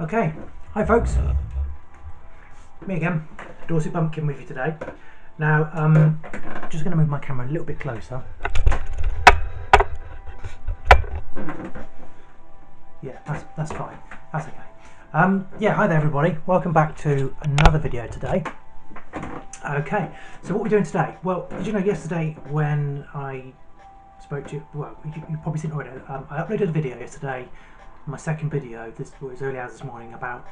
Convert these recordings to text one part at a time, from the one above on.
Okay, hi folks, me again, Dorsey Bumpkin with you today. Now, just going to move my camera a little bit closer. Yeah, that's fine, that's okay. Yeah, hi there everybody, welcome back to another video today. Okay, so what we're doing today, well, did you know yesterday when I spoke to you, well, you've probably seen it already, I uploaded a video yesterday, my second video, this was early hours this morning, about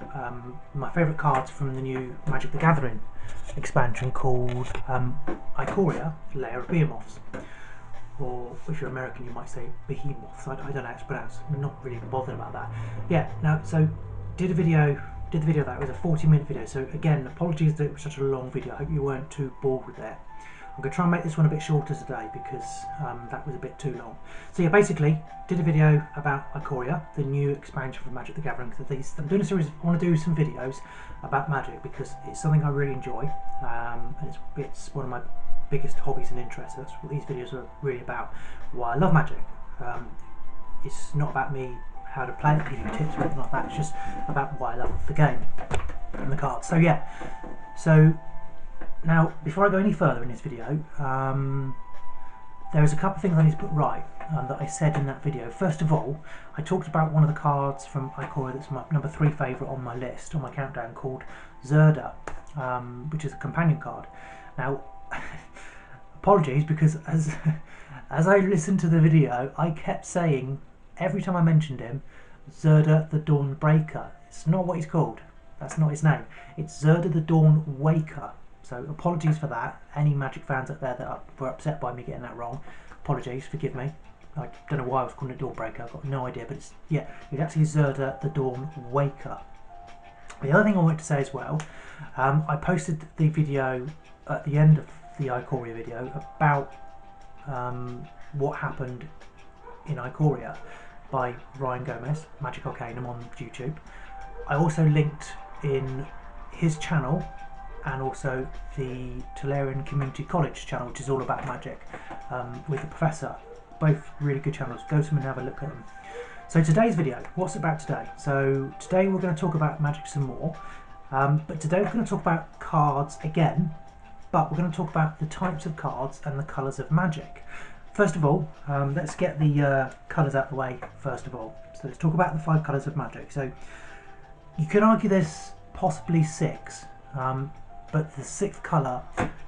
my favourite cards from the new Magic the Gathering expansion called Ikoria, Lair of Behemoths. Or if you're American you might say Behemoths, I don't know how it's pronounced, I'm not really bothered about that. Yeah, now, so did the video that, it was a 40-minute video, so again, apologies that it was such a long video, I hope you weren't too bored with it. I'm going to try and make this one a bit shorter today because that was a bit too long. So yeah, basically, did a video about Ikoria, the new expansion from Magic the Gathering. I'm doing a series, I want to do some videos about Magic because it's something I really enjoy, and it's one of my biggest hobbies and interests. That's what these videos are really about, why I love Magic. It's not about me how to play it, give you tips or anything like that, it's just about why I love the game and the cards. So yeah, so now, before I go any further in this video, there's a couple of things I need to put right that I said in that video. First of all, I talked about one of the cards from Ikoria that's my number 3 favourite on my list, on my countdown, called Zerda, which is a companion card. Now, apologies, because as I listened to the video, I kept saying, every time I mentioned him, Zerda the Dawnbreaker. It's not what he's called. That's not his name. It's Zerda the Dawnwaker. So apologies for that. Any Magic fans out there that were upset by me getting that wrong, apologies, forgive me. I don't know why I was calling it Dawnbreaker, I've got no idea, but it's actually Zerda the Dawnwaker. The other thing I wanted to say as well, I posted the video at the end of the Ikoria video about what happened in Ikoria by Ryan Gomez, Magic Arcanum on YouTube. I also linked in his channel and also the Tolarian Community College channel, which is all about Magic, with the Professor. Both really good channels, go to them and have a look at them. So today's video, what's it about today? So today we're going to talk about Magic some more, but today we're going to talk about cards again, but we're going to talk about the types of cards and the colours of Magic. First of all, let's get the colours out of the way first of all. So let's talk about the 5 colours of Magic. So you could argue there's possibly 6, but the 6th colour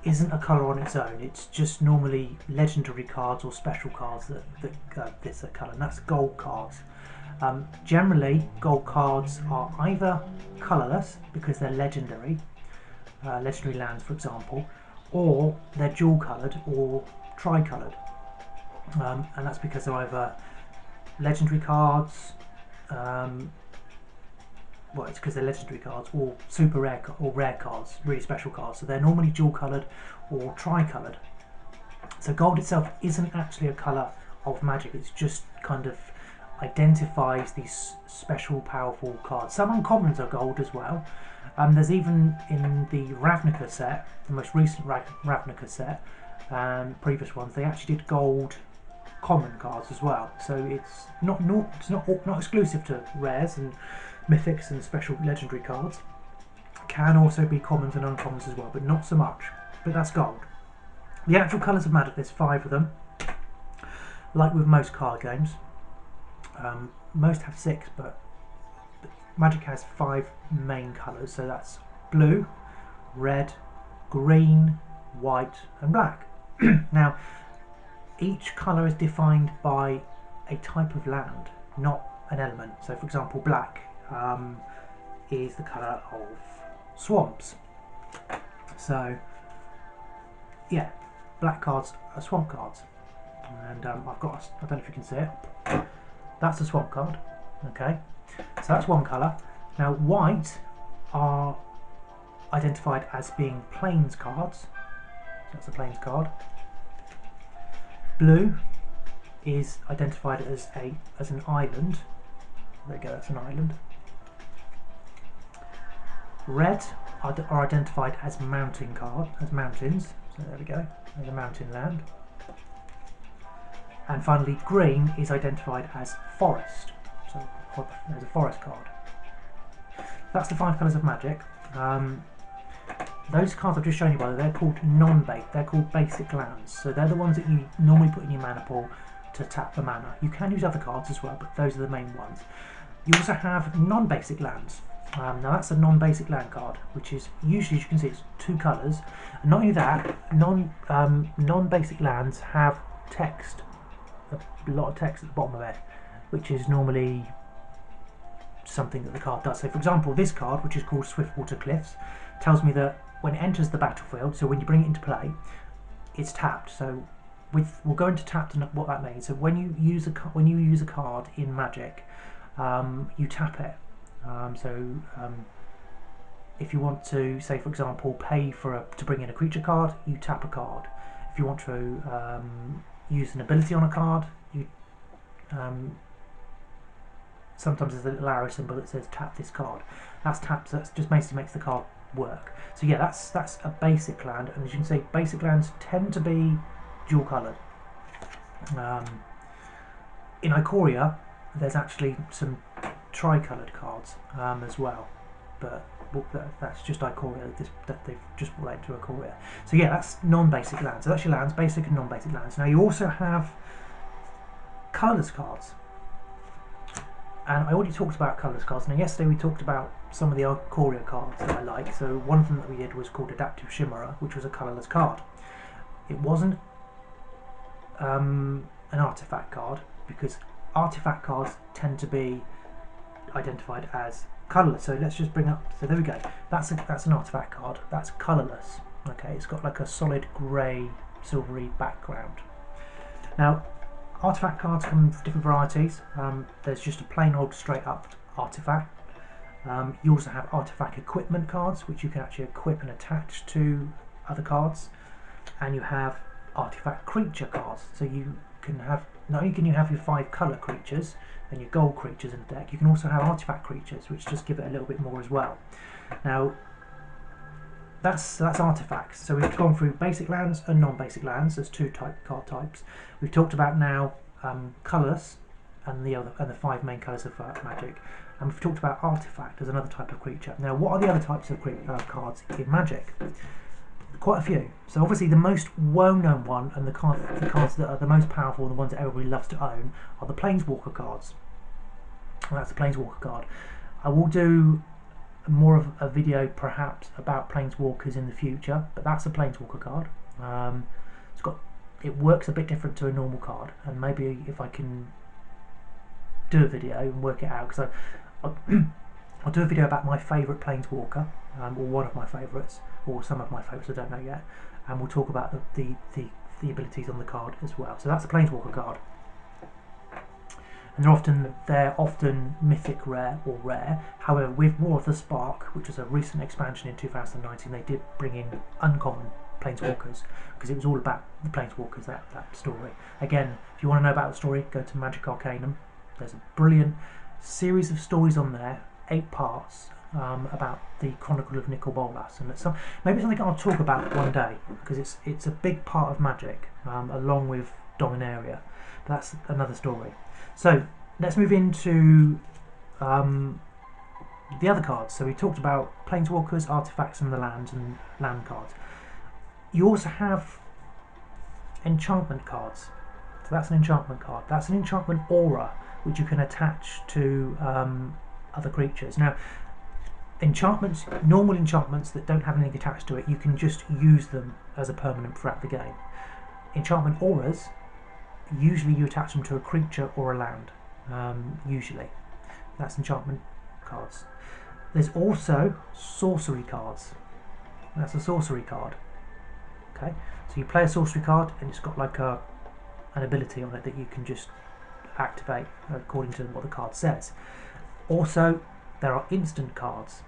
isn't a colour on its own, it's just normally legendary cards or special cards that this colour, and that's gold cards. Generally, gold cards are either colourless because they're legendary, legendary lands for example, or they're dual coloured or tri-coloured, and that's because they're either legendary cards, well, it's because they're legendary cards, or super rare or rare cards, really special cards. So they're normally dual coloured or tri-coloured. So gold itself isn't actually a colour of Magic, it's just kind of identifies these special powerful cards. Some uncommons are gold as well. There's even in the Ravnica set, the most recent Ravnica set, and previous ones, they actually did gold common cards as well. So it's not exclusive to rares and mythics and special legendary cards. Can also be commons and uncommons as well, but not so much. But that's gold. The actual colours of Magic, there's 5 of them. Like with most card games, most have 6, but Magic has 5 main colours. So that's blue, red, green, white, and black. Now, each colour is defined by a type of land, not an element. So, for example, black is the colour of swamps. So yeah, black cards are swamp cards, and I've got, I don't know if you can see it, that's a swamp card. Okay, so that's one colour. Now white are identified as being plains cards, so that's a plains card. Blue is identified as an island. There you go, that's an island. Red are identified as mountain card, as mountains. So there we go, there's a mountain land. And finally, green is identified as forest. So there's a forest card. that's the 5 colours of magic. Those cards I've just shown you, by the way, they're called non-basic. They're called basic lands. So they're the ones that you normally put in your mana pool to tap the mana. You can use other cards as well, but those are the main ones. You also have non-basic lands. Now that's a non-basic land card, which is usually, as you can see, it's 2 colours. And not only that, non-basic lands have text, a lot of text at the bottom of it, which is normally something that the card does. So for example, this card, which is called Swiftwater Cliffs, tells me that when it enters the battlefield, so when you bring it into play, it's tapped. So we'll go into tapped and what that means. So when you use a card in Magic, you tap it. If you want to, say for example, pay to bring in a creature card, you tap a card. If you want to use an ability on a card, you sometimes there's a little arrow symbol that says tap this card. That's tapped, so that just basically makes the card work. So yeah, that's a basic land, and as you can see, basic lands tend to be dual coloured. In Ikoria, there's actually some tri-coloured cards as well, but that's just Ikoria, that they've just brought into Ikoria. So yeah, that's non-basic lands. So that's your lands, basic and non-basic lands. Now you also have colourless cards. And I already talked about colourless cards. Now yesterday we talked about some of the Ikoria cards that I like. So one of them that we did was called Adaptive Chimera, which was a colourless card. It wasn't an artifact card, because artifact cards tend to be identified as colourless. So let's just bring up, so there we go. That's an artifact card. That's colourless. Okay, it's got like a solid grey, silvery background. Now, artifact cards come in different varieties. There's just a plain old straight up artifact. You also have artifact equipment cards, which you can actually equip and attach to other cards. And you have artifact creature cards. So you can have, not only can you have your 5 colour creatures and your gold creatures in the deck, you can also have artifact creatures, which just give it a little bit more as well. Now, that's artifacts. So we've gone through basic lands and non-basic lands. There's 2 card types. We've talked about now colourless and the 5 main colours of Magic, and we've talked about artifact as another type of creature. Now, what are the other types of cards in Magic? Quite a few. So obviously the most well-known one, and the cards that are the most powerful, the ones that everybody loves to own, are the Planeswalker cards. And that's the Planeswalker card. I will do more of a video perhaps about Planeswalkers in the future, but that's a Planeswalker card. It works a bit different to a normal card, and maybe if I can do a video and work it out, because I'll do a video about my favourite Planeswalker, or one of my favourites, or some of my favourites, I don't know yet, and we'll talk about the abilities on the card as well. So that's a Planeswalker card, and they're often mythic rare or rare. However, with War of the Spark, which was a recent expansion in 2019, they did bring in uncommon Planeswalkers, because it was all about the Planeswalkers, that story. Again, if you want to know about the story, go to Magic Arcanum. There's a brilliant series of stories on there, 8 parts, about the Chronicle of Nicol Bolas, and maybe something I'll talk about one day, because it's a big part of Magic, along with Dominaria. But that's another story. So let's move into the other cards. So we talked about Planeswalkers, artifacts, and the lands and land cards. You also have enchantment cards. So that's an enchantment card. That's an enchantment aura, which you can attach to other creatures. Now, enchantments, normal enchantments that don't have anything attached to it, you can just use them as a permanent throughout the game. Enchantment auras, usually you attach them to a creature or a land. Usually, that's enchantment cards. There's also sorcery cards. That's a sorcery card. Okay, so you play a sorcery card, and it's got like an ability on it that you can just activate according to what the card says. Also, there are instant cards,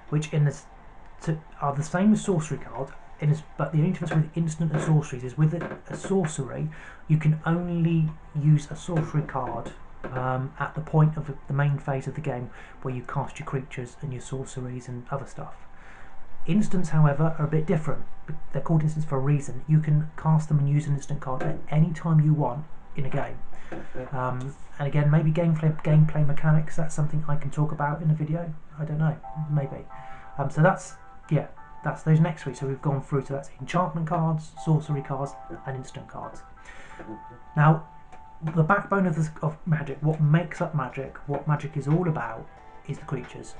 which are the same as sorcery cards, but the only difference with instant and sorceries is with a sorcery, you can only use a sorcery card at the point of the main phase of the game where you cast your creatures and your sorceries and other stuff. Instants, however, are a bit different. They're called instants for a reason. You can cast them and use an instant card at any time you want in a game. And again, maybe gameplay mechanics, that's something I can talk about in a video. I don't know, maybe. So that's those next three. So we've gone through, so that's enchantment cards, sorcery cards, and instant cards. Now, the backbone of Magic, what makes up Magic, what Magic is all about, is the creatures.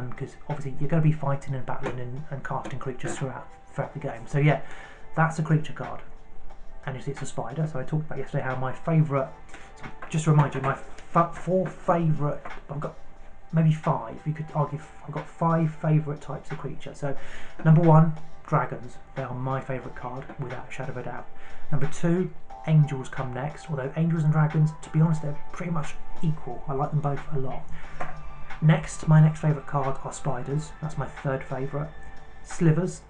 Because obviously you're going to be fighting and battling and casting creatures throughout the game. So yeah, that's a creature card. And you see it's a spider. So I talked about yesterday how my favourite, so just to remind you, my four favourite, I've got maybe five, you could argue I've got 5 favourite types of creature. So number 1, dragons. They are my favourite card, without a shadow of a doubt. Number 2, angels come next, although angels and dragons, to be honest, they're pretty much equal. I like them both a lot. Next, my next favourite card are spiders. That's my 3rd favourite. Slivers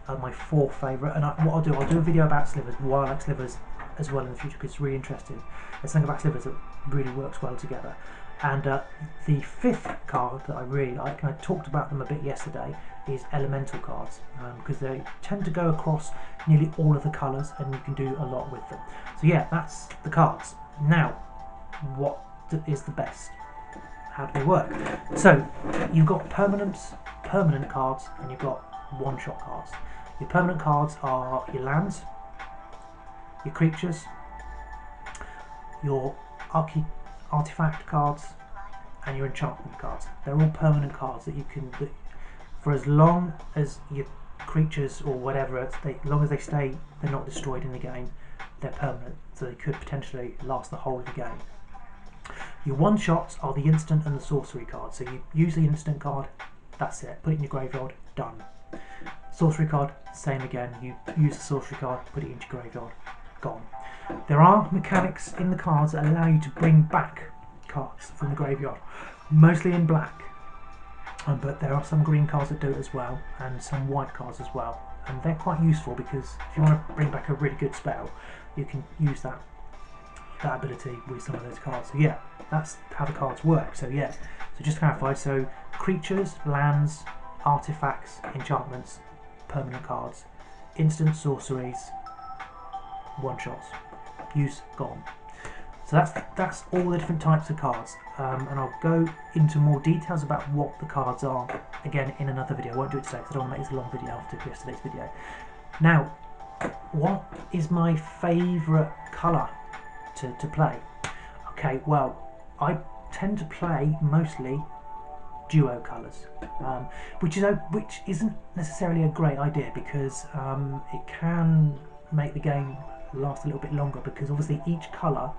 are my 4th favourite. And what I'll do a video about slivers, why I like slivers as well in the future, because it's really interesting. There's something about slivers that really works well together. And the 5th card that I really like, and I talked about them a bit yesterday, is elemental cards, because they tend to go across nearly all of the colours and you can do a lot with them. So yeah, that's the cards. Now, what is the best? How do they work? So you've got permanent cards, and you've got one-shot cards. Your permanent cards are your lands, your creatures, your artifact cards, and your enchantment cards. They're all permanent cards that you can, for as long as your creatures or whatever, as long as they stay, they're not destroyed in the game, they're permanent, so they could potentially last the whole of the game. Your one-shots are the instant and the sorcery cards. So you use the instant card, that's it, put it in your graveyard, done. Sorcery card, same again, you use the sorcery card, put it into your graveyard, gone. There are mechanics in the cards that allow you to bring back cards from the graveyard, mostly in black, but there are some green cards that do it as well, and some white cards as well, and they're quite useful because if you want to bring back a really good spell, you can use that ability with some of those cards. So yeah, that's how the cards work. So yeah, so just to clarify, so creatures, lands, artifacts, enchantments, permanent cards, instant sorceries, one-shots, use, gone. So that's all the different types of cards, and I'll go into more details about what the cards are again in another video. I won't do it today because I don't want to make this a long video after yesterday's video. Now, what is my favourite colour to play? Okay, well, I tend to play mostly duo colours, which isn't necessarily a great idea, because it can make the game last a little bit longer, because obviously each colour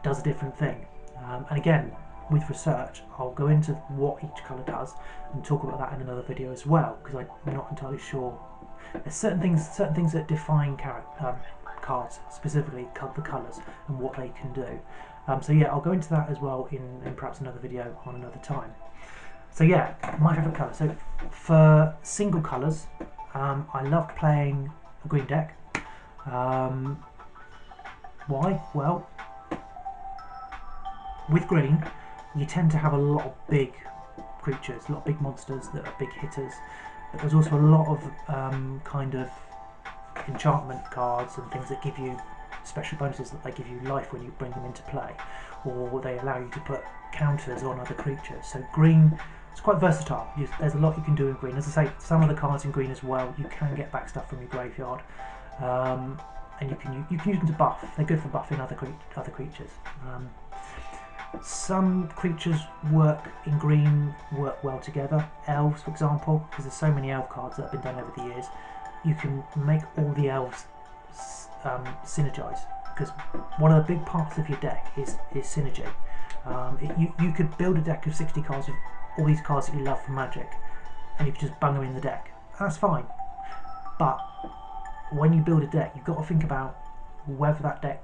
does a different thing, and again, with research I'll go into what each colour does and talk about that in another video as well, because I'm not entirely sure. There's certain things that define cards, specifically the colours and what they can do. So yeah, I'll go into that as well in perhaps another video on another time. So yeah, my favourite colour. So for single colours, I love playing a green deck. Why? Well, with green, you tend to have a lot of big creatures, a lot of big monsters that are big hitters, but there's also a lot of kind of enchantment cards and things that give you special bonuses, that they give you life when you bring them into play, or they allow you to put counters on other creatures. So green, it's quite versatile. There's a lot you can do in green. As I say, some of the cards in green as well, you can get back stuff from your graveyard, and you can use them to buff. They're good for buffing other creatures. Some creatures in green work well together. Elves, for example, because there's so many elf cards that have been done over the years. You can make all the elves synergize, because one of the big parts of your deck is synergy. You could build a deck of 60 cards with all these cards that you love from Magic, and you could just bung them in the deck. That's fine, but when you build a deck, you've got to think about whether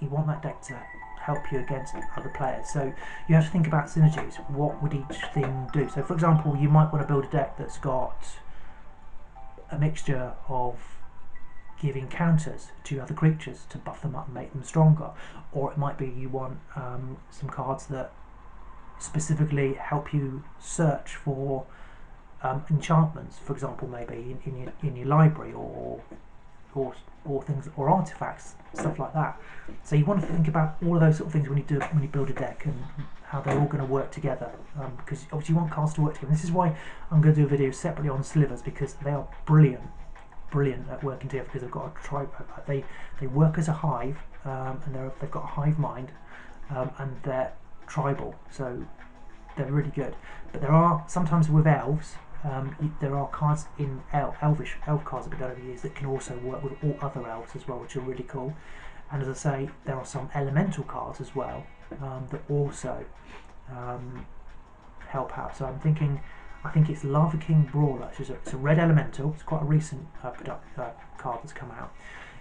you want that deck to help you against other players. So you have to think about synergies. What would each thing do? So for example, you might want to build a deck that's got a mixture of giving counters to other creatures to buff them up and make them stronger, or it might be you want some cards that specifically help you search for enchantments, for example, maybe in your library, or or things or artifacts, stuff like that. So you want to think about all of those sort of things when you build a deck and how they're all going to work together, because obviously you want cards to work together. This is why I'm going to do a video separately on slivers, because they are brilliant at working together, because they've got a they work as a hive, and they've got a hive mind, and they're tribal, so they're really good. But there are sometimes with elves, there are cards in elf cards that we don't ever use that can also work with all other elves as well, which are really cool. And as I say, there are some elemental cards as well, that also help out. So I think it's Lava King Brawler. It's a red elemental. It's quite a recent card that's come out.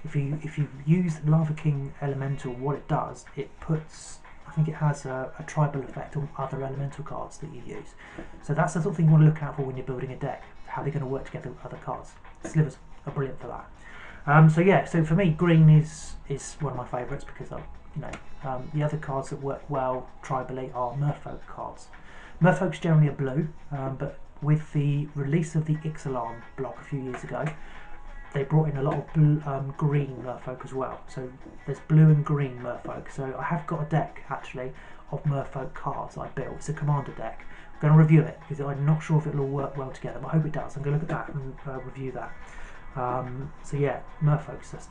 If you use Lava King Elemental, what it does, it puts, I think it has a tribal effect on other elemental cards that you use. So that's the sort of thing you want to look out for when you're building a deck, how they're going to work together with other cards. Slivers are brilliant for that. So yeah, so for me, green is one of my favourites, because the other cards that work well tribally are Merfolk cards. Merfolk's generally a blue, but with the release of the Ixalan block a few years ago, they brought in a lot of blue, green Merfolk as well. So there's blue and green Merfolk. So I have got a deck actually of Merfolk cards I built. It's a commander deck. I'm going to review it because I'm not sure if it'll all work well together, but I hope it does. I'm going to look at that and review that. So yeah, Merfolks as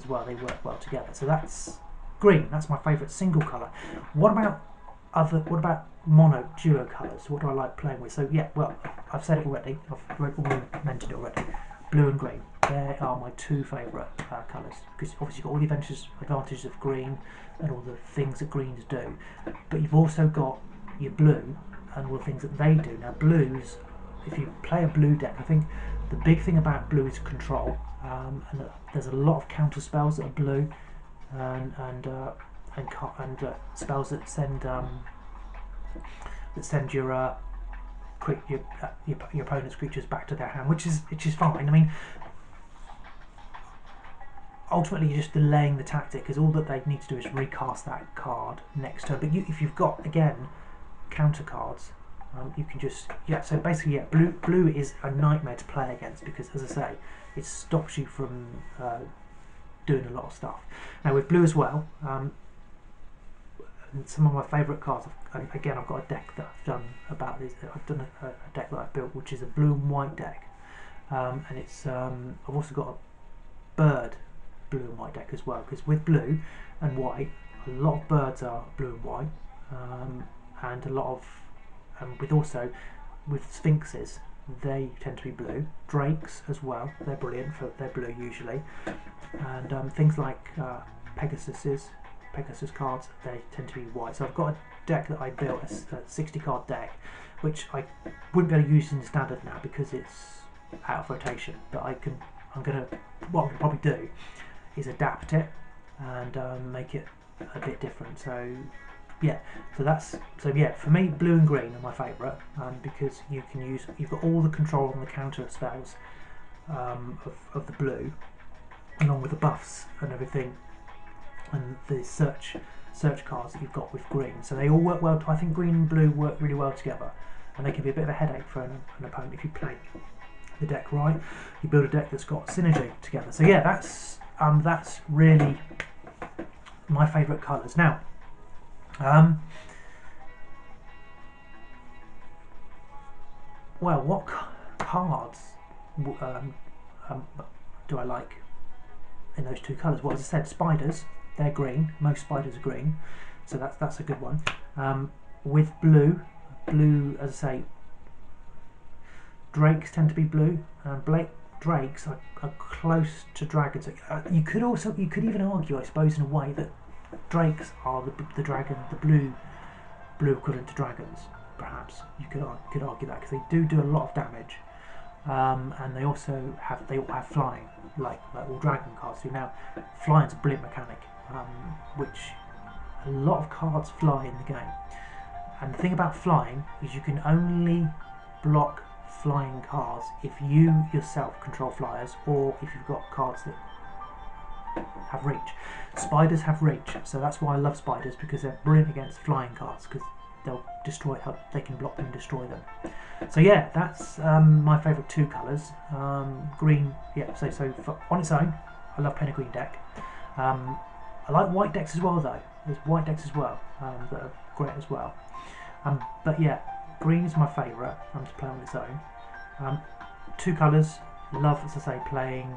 well, they work well together. So that's green. That's my favourite single colour. What about mono duo colours? What do I like playing with? So yeah, well, I've said it already. I've already mentioned it already. Blue and green. They are my two favourite colours, because obviously you've got all the advantages of green and all the things that greens do, but you've also got your blue and all the things that they do. Now blues, if you play a blue deck, I think the big thing about blue is control, and there's a lot of counter spells that are blue, and spells that send your opponent's creatures back to their hand, which is fine. I mean, ultimately you're just delaying the tactic, because all that they need to do is recast that card next turn. But if you've got, again, counter cards, you can just, so basically, blue is a nightmare to play against, because as I say, it stops you from doing a lot of stuff. Now with blue as well, and some of my favourite cards, again, I've got a deck that I've done about this. I've done a deck that I've built, which is a blue and white deck, and it's I've also got a bird blue and white deck as well, because with blue and white, a lot of birds are blue and white, and a lot of, with sphinxes, they tend to be blue. Drakes as well, they're brilliant they're blue usually, and things like Pegasus cards, they tend to be white. So I've got a deck that I built, a 60 card deck, which I wouldn't be able to use in standard now because it's out of rotation, but what I'm gonna probably do is adapt it and make it a bit different. So yeah, for me, blue and green are my favourite, because you've got all the control on the counter spells of the blue, along with the buffs and everything, and the search cards that you've got with green. So they all work well. I think green and blue work really well together, and they can be a bit of a headache for an opponent if you play the deck right. You build a deck that's got synergy together. So yeah, that's really my favourite colours. Now, well, what cards do I like in those two colours? Well, as I said, spiders, they're green. Most spiders are green, so that's a good one. With blue, as I say, drakes tend to be blue. Drakes are close to dragons. You could even argue, I suppose, in a way, that drakes are the blue equivalent to dragons. Perhaps you could argue that, because they do a lot of damage, and they all have flying, like all dragon cards do. Now, flying's a brilliant mechanic, which a lot of cards fly in the game. And the thing about flying is you can only block flying cards if you yourself control flyers, or if you've got cards that have reach. Spiders have reach, so that's why I love spiders, because they're brilliant against flying cards, because they'll destroy. They can block them and destroy them. So yeah, that's my favourite two colours. Green, yeah. So on its own, I love playing a green deck. I like white decks as well, though. There's white decks as well that are great as well. But yeah, green is my favourite to play on its own. Two colours, love, as I say, playing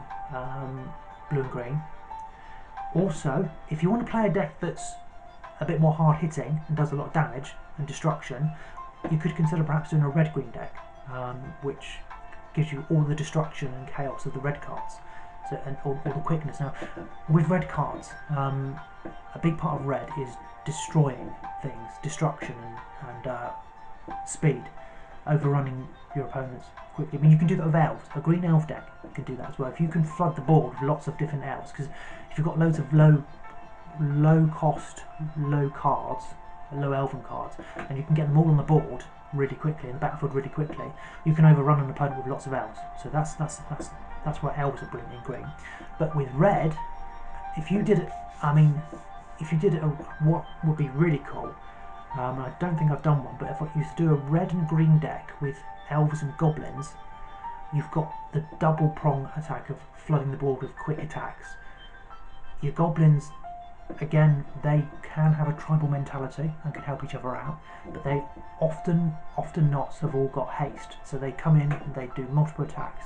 blue and green. Also, if you want to play a deck that's a bit more hard hitting and does a lot of damage and destruction, you could consider perhaps doing a red-green deck, which gives you all the destruction and chaos of the red cards, and all the quickness. Now, with red cards, a big part of red is destroying things, destruction and speed, overrunning your opponents quickly. I mean, you can do that with elves. A green elf deck can do that as well. If you can flood the board with lots of different elves, because if you've got loads of low cost, low cards, low elven cards, and you can get them all on the board really quickly, in the battlefield really quickly, you can overrun an opponent with lots of elves. So that's why elves are brilliant in green. But with red, if you did it, what would be really cool, I don't think I've done one, but if I used to do a red and green deck with elves and goblins, you've got the double prong attack of flooding the board with quick attacks. Your goblins, again, they can have a tribal mentality and can help each other out, but they often not have all got haste, so they come in and they do multiple attacks.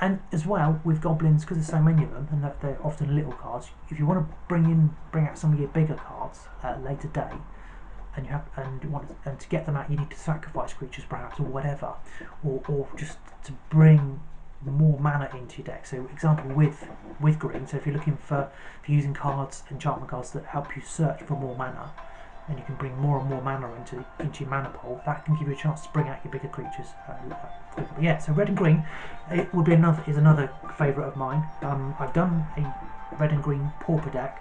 And as well with goblins, because there's so many of them and that they're often little cards, if you want to bring out some of your bigger cards at a later date, and to get them out, you need to sacrifice creatures perhaps, or whatever, or just to bring more mana into your deck. So example with green, so if you're looking for using cards, enchantment cards that help you search for more mana, and you can bring more and more mana into your mana pool, that can give you a chance to bring out your bigger creatures quicker. But yeah, so red and green, it would be another favourite of mine. I've done a red and green pauper deck.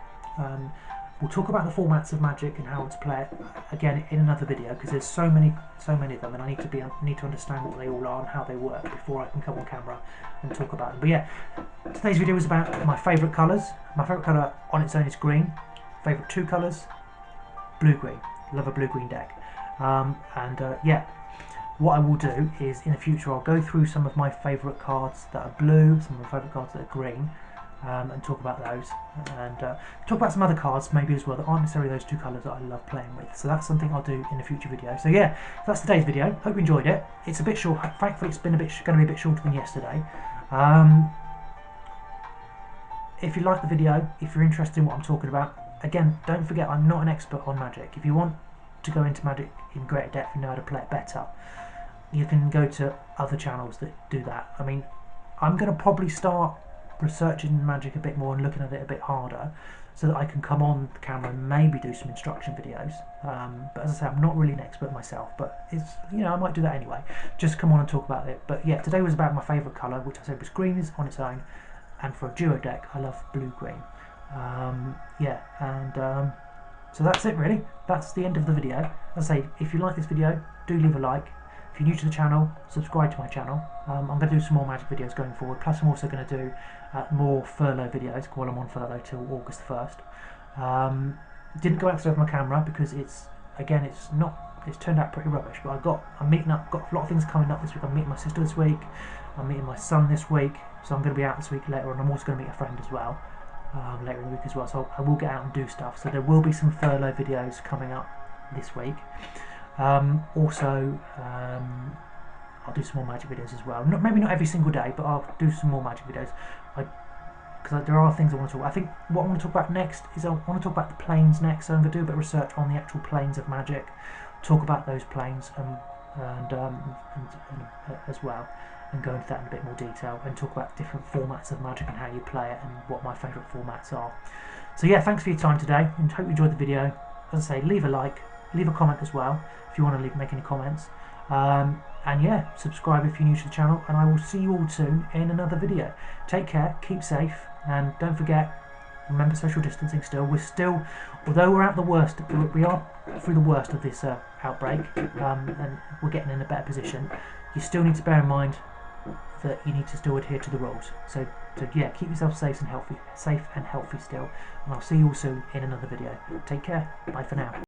We'll talk about the formats of Magic and how to play it again in another video, because there's so many of them, and I need to understand what they all are and how they work before I can come on camera and talk about them. But yeah, today's video is about my favourite colours. My favourite colour on its own is green. Favourite two colours, blue-green. Love a blue-green deck. Yeah, what I will do is in the future I'll go through some of my favourite cards that are blue, some of my favourite cards that are green, and talk about those, and talk about some other cards maybe as well that aren't necessarily those two colours that I love playing with. So that's something I'll do in a future video. So yeah, that's today's video. Hope you enjoyed it. It's a bit short. Thankfully, it's been going to be a bit shorter than yesterday. If you like the video, if you're interested in what I'm talking about, again, don't forget I'm not an expert on Magic. If you want to go into Magic in greater depth and know how to play it better, you can go to other channels that do that. I mean, I'm going to probably start researching Magic a bit more and looking at it a bit harder, so that I can come on the camera and maybe do some instruction videos. But as I say, I'm not really an expert myself, but it's, I might do that anyway. Just come on and talk about it. But yeah, today was about my favourite colour, which I said was green is on its own, and for a duo deck, I love blue-green. So that's it really. That's the end of the video. As I say, if you like this video, do leave a like. If you're new to the channel, subscribe to my channel. I'm going to do some more Magic videos going forward, plus I'm also going to do more furlough videos while I'm on furlough till August 1st. Didn't go outside of my camera because it's turned out pretty rubbish, but I'm meeting up, got a lot of things coming up this week. I'm meeting my sister this week, I'm meeting my son this week, so I'm going to be out this week later, and I'm also going to meet a friend as well later in the week as well, so I will get out and do stuff. So there will be some furlough videos coming up this week. I'll do some more Magic videos as well. Maybe not every single day, but I'll do some more Magic videos. Because there are things I want to talk about. I think what I want to talk about next is I want to talk about the planes next. So I'm going to do a bit of research on the actual planes of Magic, talk about those planes and as well, and go into that in a bit more detail, and talk about different formats of Magic and how you play it and what my favourite formats are. So yeah, thanks for your time today, and hope you enjoyed the video. As I say, leave a like, leave a comment as well if you want to make any comments. And yeah, subscribe if you're new to the channel, and I will see you all soon in another video. Take care, keep safe, and don't forget, remember social distancing still. We're still, although we're out the worst, we are through the worst of this outbreak, and we're getting in a better position. You still need to bear in mind that you need to still adhere to the rules. So yeah, keep yourself safe and healthy still, and I'll see you all soon in another video. Take care, bye for now.